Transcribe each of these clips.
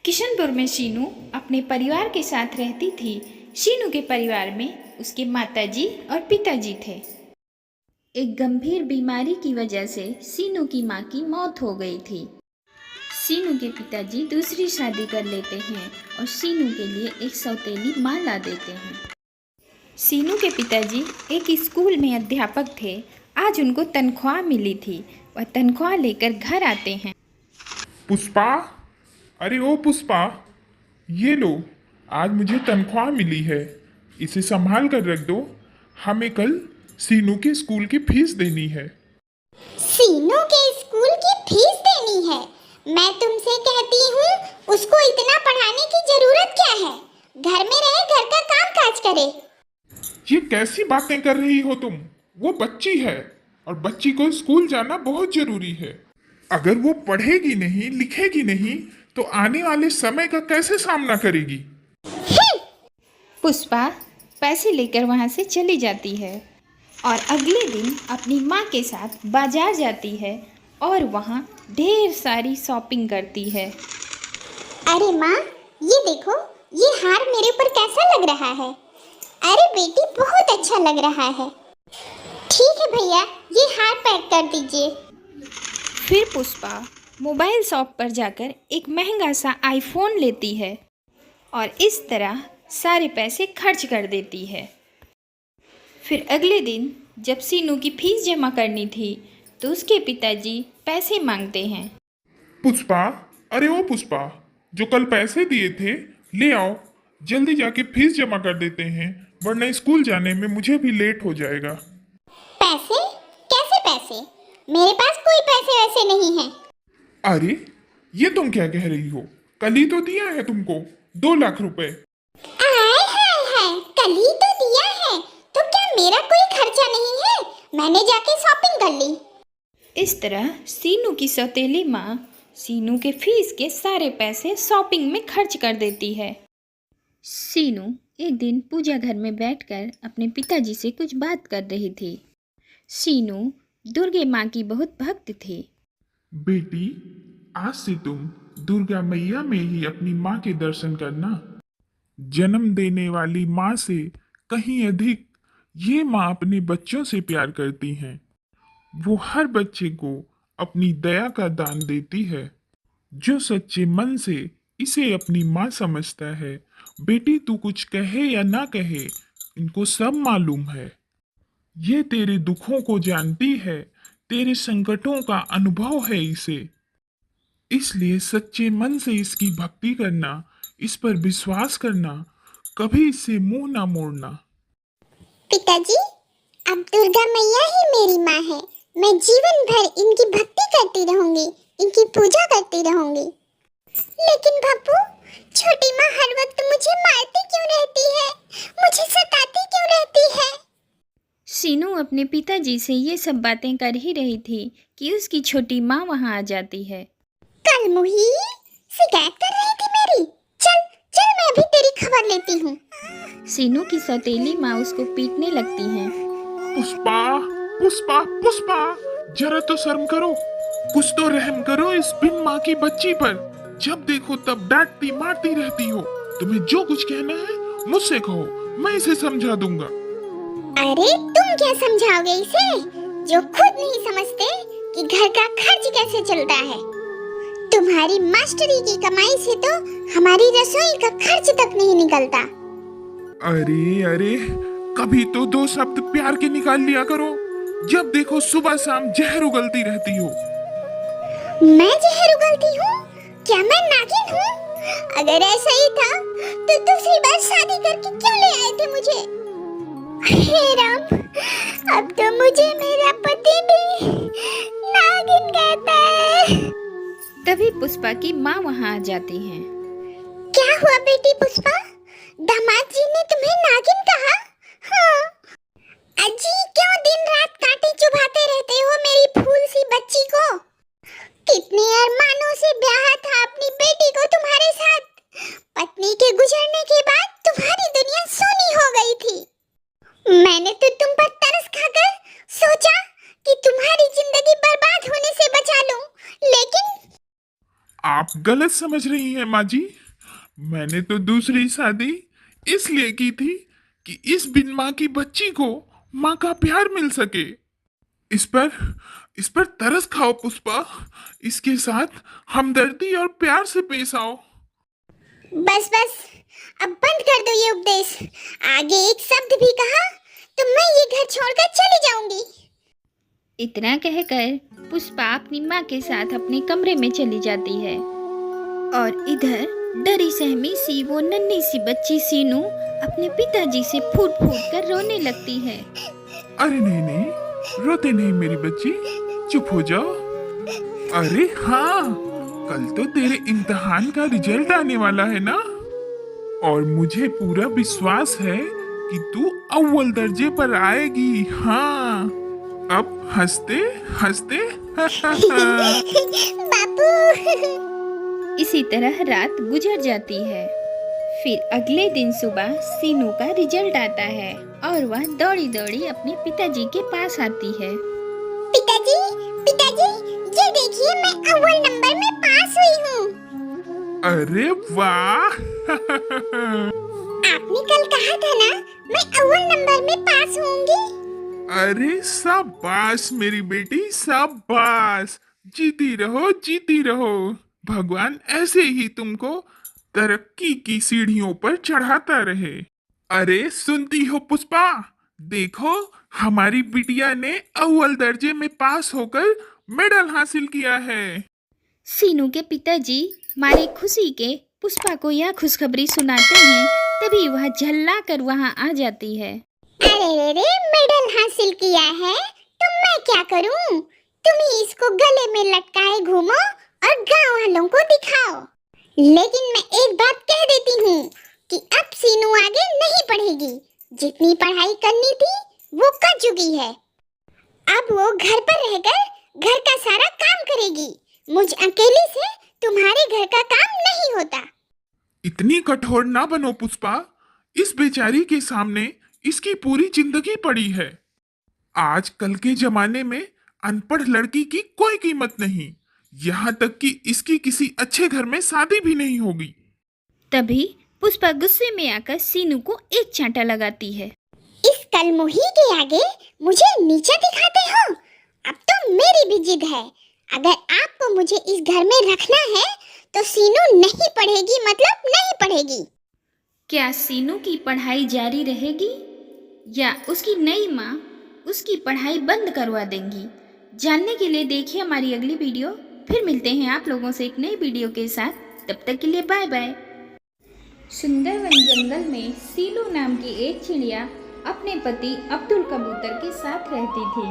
किशनपुर में शीनू अपने परिवार के साथ रहती थी। शीनू के परिवार में उसके माताजी और पिताजी थे। एक गंभीर बीमारी की वजह से शीनू की मां की मौत हो गई थी। शीनू के पिताजी दूसरी शादी कर लेते हैं और शीनू के लिए एक सौतेली मां ला देते हैं। शीनू के पिताजी एक स्कूल में अध्यापक थे। आज उनको तनख्वाह मिली थी। वह तनख्वाह लेकर घर आते हैं। पुष्पा, अरे ओ पुष्पा, ये लो, आज मुझे तनख्वाह मिली है। इसे संभाल कर रख दो। हमें कल सीनू के स्कूल की फीस देनी है। सीनू के स्कूल की फीस देनी है? मैं तुमसे कहती हूँ, उसको इतना पढ़ाने की जरूरत क्या है? घर में रहे, घर का काम काज करे। ये कैसी बातें कर रही हो तुम? वो बच्ची है और बच्ची को स्कूल जाना बहुत जरूरी है। अगर वो पढ़ेगी नहीं, लिखेगी नहीं, तो आने वाले समय का कैसे सामना करेगी? पुष्पा पैसे लेकर वहाँ से चली जाती है और अगले दिन अपनी माँ के साथ बाजार जाती है और वहाँ ढेर सारी शॉपिंग करती है। अरे माँ, ये देखो, ये हार मेरे ऊपर कैसा लग रहा है? अरे बेटी, बहुत अच्छा लग रहा है। ठीक है भैया, ये हार पैक कर दीजिए। फिर पुष्पा मोबाइल शॉप पर जाकर एक महंगा सा आईफोन लेती है और इस तरह सारे पैसे खर्च कर देती है। फिर अगले दिन जब सीनू की फीस जमा करनी थी तो उसके पिताजी पैसे मांगते हैं। पुष्पा, अरे ओ पुष्पा, जो कल पैसे दिए थे ले आओ। जल्दी जाके फीस जमा कर देते हैं, वरना स्कूल जाने में मुझे भी लेट हो जाएगा। पैसे? कैसे पैसे? मेरे पास कोई पैसे वैसे नहीं हैं। अरे, ये तुम क्या कह रही हो? कल ही तो दिया है तुमको 2 लाख रुपए। आय हाय हाय, कल ही तो दिया है, तो क्या मेरा कोई खर्चा नहीं है? मैंने जाके शॉपिंग कर ली। इस तरह सीनू की सौतेली माँ सीनू के फीस के सारे पैसे शॉपिंग में खर्च कर देती है। सीनू एक दिन पूजा घर में बैठकर अपने पिताजी से कुछ बात कर रही थी। सीनू दुर्गे माँ की बहुत भक्त थी। बेटी, आज से तुम दुर्गा मैया में ही अपनी माँ के दर्शन करना। जन्म देने वाली माँ से कहीं अधिक ये माँ अपने बच्चों से प्यार करती हैं। वो हर बच्चे को अपनी दया का दान देती है। जो सच्चे मन से इसे अपनी माँ समझता है, बेटी तू कुछ कहे या ना कहे, इनको सब मालूम है। ये तेरे दुखों को जानती है, तेरे संकटों का अनुभव है इसे। इसलिए सच्चे मन से इसकी भक्ति करना, इस पर विश्वास करना, कभी इससे मुंह ना मोड़ना। पिताजी, अब दुर्गा मैया ही मेरी माँ है। मैं जीवन भर इनकी भक्ति करती रहूंगी, इनकी पूजा करती रहूंगी। लेकिन बापू, छोटी माँ हर वक्त मुझे मारती क्यों रहती है? मुझे सताती क्यों रहती है? सीनू अपने पिताजी से ये सब बातें कर ही रही थी कि उसकी छोटी माँ वहाँ आ जाती है। कल मुही शिकायत कर रही थी मेरी। चल चल, मैं अभी तेरी खबर लेती हूँ। सीनू की सौतेली माँ उसको पीटने लगती हैं। पुष्पा, पुष्पा, पुष्पा, जरा तो शर्म करो। कुछ तो रहम करो इस बिन माँ की बच्ची पर। जब देखो तब डांटती मारती रहती हो। तुम्हें जो कुछ कहना है मुझसे कहो, मैं इसे समझा दूंगा। अरे तुम क्या समझाओगे इसे, जो खुद नहीं समझते कि घर का खर्च कैसे चलता है? तुम्हारी मास्टरी की कमाई से तो हमारी रसोई का खर्च तक नहीं निकलता। अरे अरे, कभी तो 2 शब्द प्यार के निकाल लिया करो। जब देखो सुबह शाम जहर उगलती रहती हो। मैं जहर उगलती हूँ? क्या मैं नागिन हूँ? अगर ऐसा ही था तो दूसरी बार शादी करके क्यों ले आए थे मुझे? हे राम, अब तो मुझे मेरा पति भी नागिन कहता है। तभी पुष्पा की माँ वहाँ आ जाती हैं। क्या हुआ बेटी पुष्पा? दामाद जी ने तुम्हें नागिन कहा? हाँ। अजी, क्यों दिन रात कांटे चुभाते रहते हो मेरी फूल सी बच्ची को? कितने अरमानों से ब्याह था अपनी बेटी को तुम्हारे साथ। पत्नी के गुजरने के बाद तुम्हारी दुनिया सोनी हो गई थी। मैंने तो तुम पर तरस खाकर सोचा कि तुम्हारी जिंदगी बर्बाद होने से बचा लूं, लेकिन आप आप गलत समझ रही हैं माँ जी। मैंने तो दूसरी शादी इसलिए की थी कि इस बिन माँ की बच्ची को माँ का प्यार मिल सके। इस पर इस पर तरस खाओ पुष्पा। इसके साथ हमदर्दी और प्यार से पेश आओ। बस बस, अब बंद कर दो ये उपदेश। आगे एक शब्द भी कहा तो मैं ये घर छोड़कर चली जाऊंगी। इतना कहकर पुष्पा अपनी माँ के साथ अपने कमरे में चली जाती है और इधर डरी सहमी सी वो नन्ही सी बच्ची सीनू अपने पिताजी से फूट फूट कर रोने लगती है। अरे नहीं नहीं, रोते नहीं मेरी बच्ची, चुप हो जाओ। अरे हाँ, कल तो तेरे इम्तिहान का रिजल्ट आने वाला है ना, और मुझे पूरा विश्वास है कि तू अव्वल दर्जे पर आएगी। हाँ, अब हंसते हंसते बापू। इसी तरह रात गुजर जाती है। फिर अगले दिन सुबह सीनू का रिजल्ट आता है और वह दौड़ी दौड़ी अपने पिताजी के पास आती है। पिताजी, पिताजी, ये देखिए मैं अव्वल नंबर में पास हुई हूँ। अरे वाह आपने कल कहा था ना मैं अव्वल नंबर में पास होंगी। अरे शाबाश मेरी बेटी, शाबाश। जीती रहो जीती रहो। भगवान ऐसे ही तुमको तरक्की की सीढ़ियों पर चढ़ाता रहे। अरे सुनती हो पुष्पा, देखो हमारी बिटिया ने अव्वल दर्जे में पास होकर मेडल हासिल किया है। सीनू के पिताजी मारे खुशी के पुष्पा को यह खुशखबरी सुनाते हैं, तभी वह झल्ला कर वहां आ जाती है। अरे रे, मेडल हासिल किया है तो मैं क्या करूं? तुम ही इसको गले में लटकाए घूमो और गांव वालों को दिखाओ। लेकिन मैं एक बात कह देती हूँ कि अब सीनू आगे नहीं पढ़ेगी। जितनी पढ़ाई करनी थी वो कर चुकी है। अब वो घर पर रहकर घर का सारा काम करेगी। मुझ अकेले से तुम्हारे घर का काम नहीं होता। इतनी कठोर ना बनो पुष्पा। इस बेचारी के सामने इसकी पूरी जिंदगी पड़ी है। आजकल के जमाने में अनपढ़ लड़की की कोई कीमत नहीं, यहाँ तक कि इसकी किसी अच्छे घर में शादी भी नहीं होगी। तभी पुष्पा गुस्से में आकर सीनू को एक चांटा लगाती है। इस कलमुही के आगे मुझे नीचा दिखाते हो? अब तो मेरी भी जिद है। अगर आपको मुझे इस घर में रखना है तो सीनू नहीं पढ़ेगी, मतलब नहीं पढ़ेगी। क्या सीनू की पढ़ाई जारी रहेगी या उसकी नई माँ उसकी पढ़ाई बंद करवा देंगी? जानने के लिए देखिए हमारी अगली वीडियो। फिर मिलते हैं आप लोगों से एक नई वीडियो के साथ। तब तक के लिए बाय बाय। सुंदरवन जंगल में सीनू नाम की एक चिड़िया अपने पति अब्दुल कबूतर के साथ रहती थी।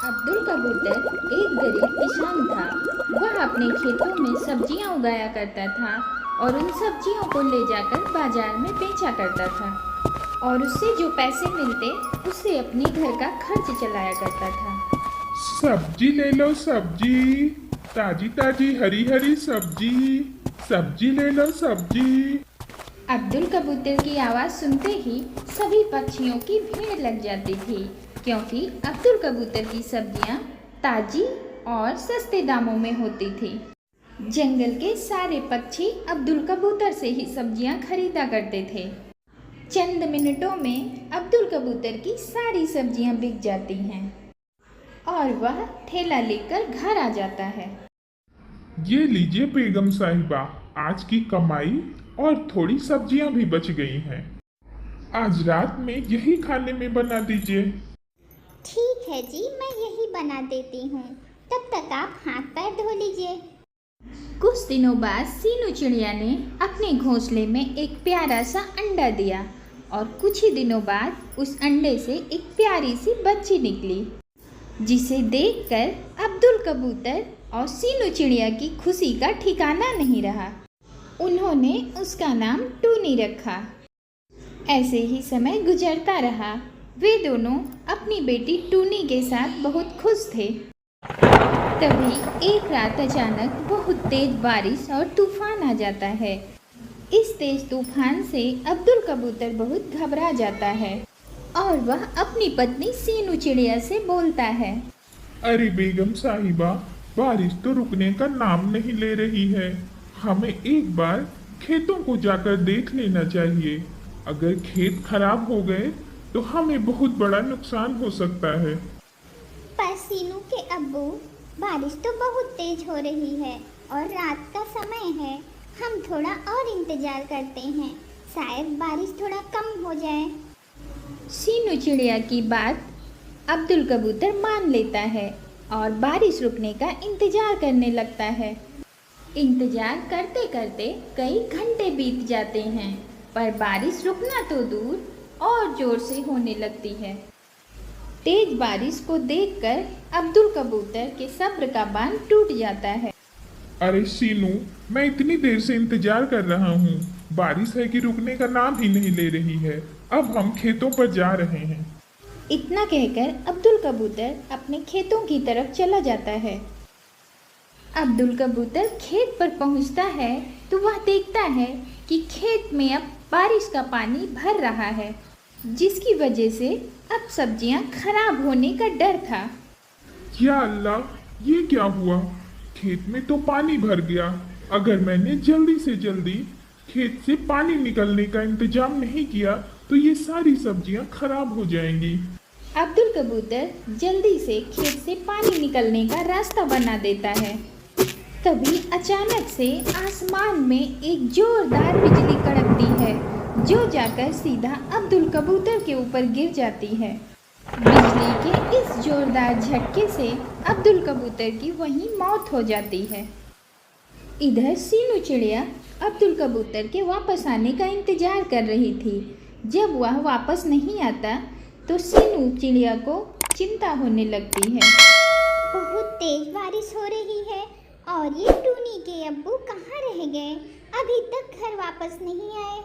अब्दुल कबूतर एक गरीब किसान था। वह अपने खेतों में सब्जियां उगाया करता था और उन सब्जियों को ले जाकर बाजार में बेचा करता था और उससे जो पैसे मिलते उससे अपने घर का खर्च चलाया करता था। सब्जी ले लो सब्जी, ताजी ताजी हरी हरी सब्जी, सब्जी ले लो सब्जी। अब्दुल कबूतर की आवाज़ सुनते ही सभी पक्षियों की भीड़ लग जाती थी, क्योंकि अब्दुल कबूतर की सब्जियां ताजी और सस्ते दामों में होती थी। जंगल के सारे पक्षी अब्दुल कबूतर से ही सब्जियां खरीदा करते थे। चंद मिनटों में अब्दुल कबूतर की सारी सब्जियां बिक जाती हैं और वह ठेला लेकर घर आ जाता है। ये लीजिए बेगम साहिबा, आज की कमाई और थोड़ी सब्जियां भी बच गई हैं। आज रात में यही खाने में बना दीजिए। ठीक है जी, मैं यही बना देती हूँ। तब तक आप हाथ पैर धो लीजिए। कुछ दिनों बाद सीनू चिड़िया ने अपने घोंसले में एक प्यारा सा अंडा दिया और कुछ ही दिनों बाद उस अंडे से एक प्यारी सी बच्ची निकली, जिसे देखकर अब्दुल कबूतर और सीनू चिड़िया की खुशी का ठिकाना नहीं रहा। उन्होंने उसका नाम टूनी रखा। ऐसे ही समय गुजरता रहा। वे दोनों अपनी बेटी टूनी के साथ बहुत खुश थे। तभी एक रात अचानक बहुत तेज बारिश और तूफान आ जाता है। इस तेज तूफान से अब्दुल कबूतर बहुत घबरा जाता है और वह अपनी पत्नी सीनू चिड़िया से बोलता है। अरे बेगम साहिबा, बारिश तो रुकने का नाम नहीं ले रही है। हमें एक बार खेतों को जाकर देख लेना चाहिए। अगर खेत खराब हो गए तो हमें बहुत बड़ा नुकसान हो सकता है। पर सीनू के अब्बू, बारिश तो बहुत तेज हो रही है और रात का समय है। हम थोड़ा और इंतजार करते हैं, शायद बारिश थोड़ा कम हो जाए। सीनू चिड़िया की बात अब्दुल कबूतर मान लेता है और बारिश रुकने का इंतजार करने लगता है। इंतजार करते करते कई घंटे बीत जाते हैं, पर बारिश रुकना तो दूर और जोर से होने लगती है। तेज बारिश को देखकर अब्दुल कबूतर के सब्र का बांध टूट जाता है। अरे सीनू, मैं इतनी देर से इंतजार कर रहा हूँ। बारिश है कि रुकने का नाम ही नहीं ले रही है। अब हम खेतों पर जा रहे हैं। इतना कहकर अब्दुल कबूतर अपने खेतों की तरफ चला जाता है। अब्दुल कबूतर खेत पर पहुंचता है तो वह देखता है कि खेत में अब बारिश का पानी भर रहा है, जिसकी वजह से अब सब्जियां खराब होने का डर था। या अल्लाह, ये क्या हुआ? खेत में तो पानी भर गया। अगर मैंने जल्दी से जल्दी खेत से पानी निकलने का इंतजाम नहीं किया तो ये सारी सब्जियां खराब हो जाएंगी। अब्दुल कबूतर जल्दी से खेत से पानी निकलने का रास्ता बना देता है। तभी अचानक से आसमान में एक जोरदार बिजली कड़कती है, जो जाकर सीधा अब्दुल कबूतर के ऊपर गिर जाती है। बिजली के इस जोरदार झटके से अब्दुल कबूतर की वहीं मौत हो जाती है। इधर सीनू चिड़िया अब्दुल कबूतर के वापस आने का इंतजार कर रही थी। जब वह वापस नहीं आता तो सीनू चिड़िया को चिंता होने लगती है। बहुत तेज बारिश हो रही है और ये टूनी के अब्बू कहाँ रह गए? अभी तक घर वापस नहीं आए।